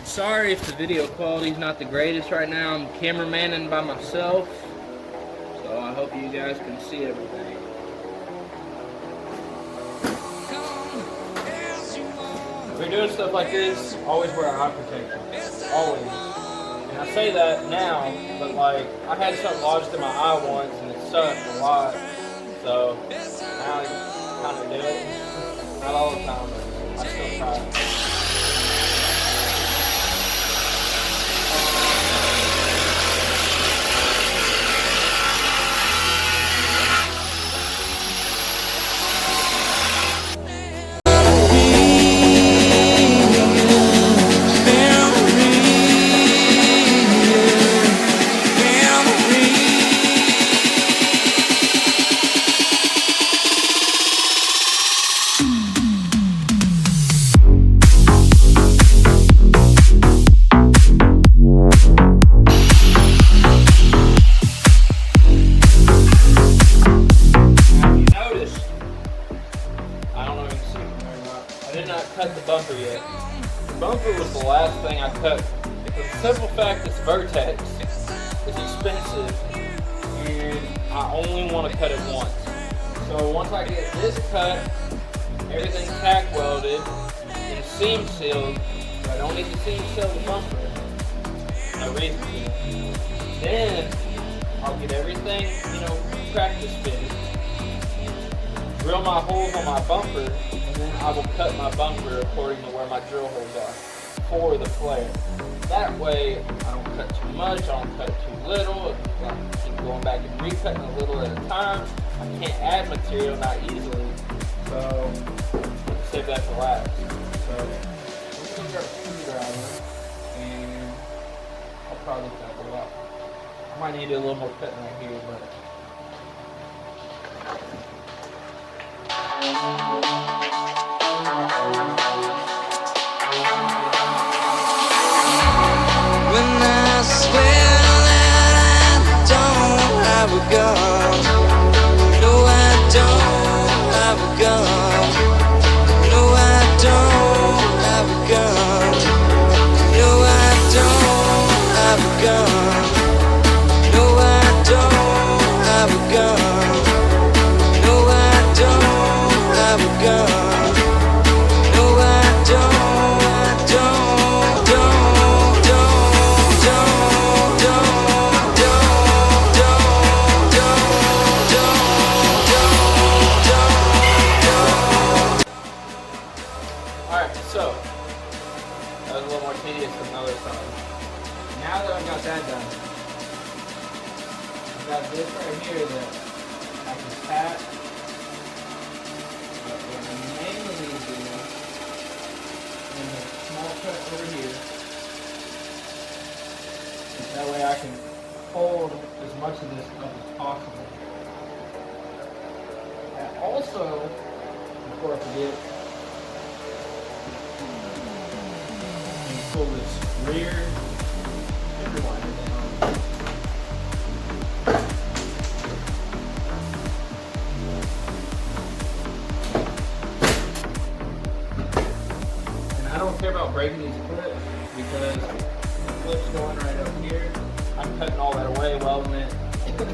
Sorry if the video quality is not the greatest right now. I'm cameramanning by myself, so I hope you guys can see everything. If you're doing stuff like this, always wear eye protection. Always. And I say that now, but like, I had something lodged in my eye once and it sucked a lot. So now I kind of do it. Not all the time, but I still try it. I did not cut the bumper yet. The bumper was the last thing I cut. For the simple fact it's Vertex, it's expensive, and I only want to cut it once. So once I get this cut, everything's tack welded and seam sealed, so I don't need to seam seal the bumper. No reason to. Then I'll get everything, practice fitted, drill my holes on my bumper, and then I will cut my bumper according to where my drill holes are for the flare. That way, I don't cut too much, I don't cut too little. I keep going back and recutting a little at a time. I can't add material that easily, so save that for last. So, we're going to grab a screwdriver, and I'll probably cut it up. I might need a little more cutting right here, but when I swear that I don't have a gun, no, I don't have a gun, no, I don't have a gun, no, I don't have a gun, no, I don't have a gun, no, I don't have a gun, no, I Alright, so that was a little more tedious than the other side. Now that I've got that done, I've got this right here that I can tap. But what I mainly do is a small cut over here. That way I can hold as much of this up as possible. And also, before I forget, pull this rear finger liner down. And I don't care about breaking these clips because the clip's going right up here. I'm cutting all that away, welding it. Put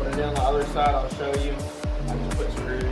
it on the other side, I'll show you. I just put screws.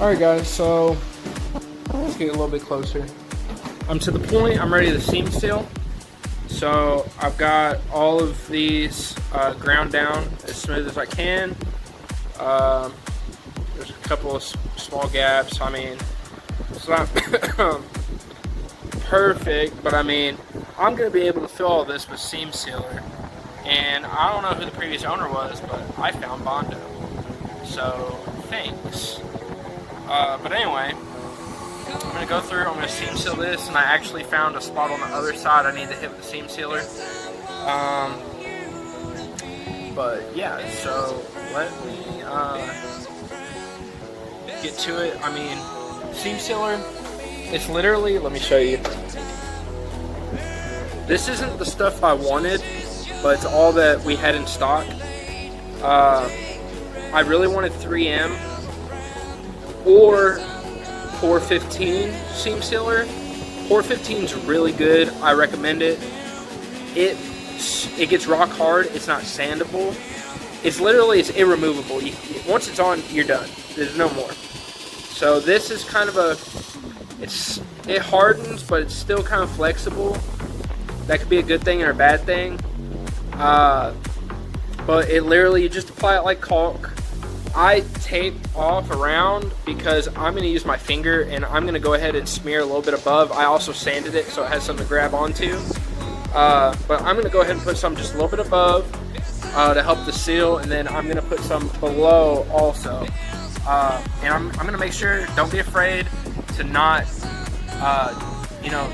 Alright guys, so let's get a little bit closer. I'm to the point I'm ready to seam seal. So I've got all of these ground down as smooth as I can. There's a couple of small gaps. I mean, it's not perfect, but I mean, I'm gonna be able to fill all this with seam sealer. And I don't know who the previous owner was, but I found Bondo. So thanks. But anyway, I'm gonna go through, I'm gonna seam seal this, and I actually found a spot on the other side I need to hit with the seam sealer. But yeah, so let me get to it. I mean, seam sealer, it's literally, let me show you. This isn't the stuff I wanted, but it's all that we had in stock. I really wanted 3M or 415 seam sealer. 415 is really good. I recommend it. It gets rock hard. It's not sandable. It's irremovable. Once it's on, you're done. There's no more. So this is kind of it hardens, but it's still kind of flexible. That could be a good thing or a bad thing. But it literally, you just apply it like caulk. I tape off around because I'm going to use my finger, and I'm going to go ahead and smear a little bit above. I also sanded it so it has something to grab onto. But I'm going to go ahead and put some just a little bit above to help the seal, and then I'm going to put some below also. And I'm going to make sure, don't be afraid to not,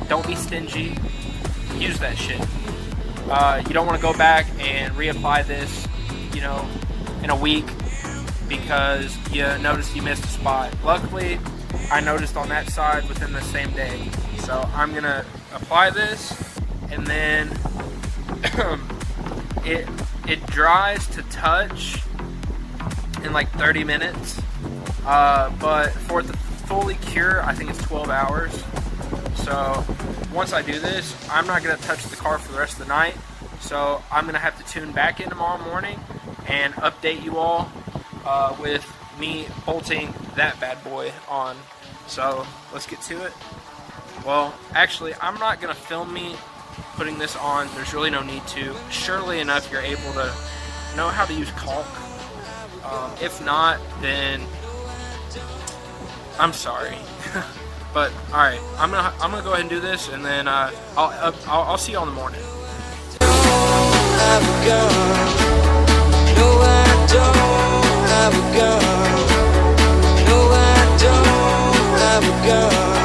don't be stingy. Use that shit. You don't want to go back and reapply this, in a week because you noticed you missed a spot. Luckily, I noticed on that side within the same day. So I'm going to apply this, and then it dries to touch in like 30 minutes. But for it to fully cure, I think it's 12 hours. So once I do this, I'm not going to touch the car for the rest of the night. So I'm going to have to tune back in tomorrow morning and update you all with me bolting that bad boy on. So let's get to it. Well, actually, I'm not going to film me putting this on. There's really no need to. Surely enough, you're able to know how to use caulk. If not, then I'm sorry. But all right, I'm gonna go ahead and do this, and then I'll see you all in the morning. No, I don't have a gun.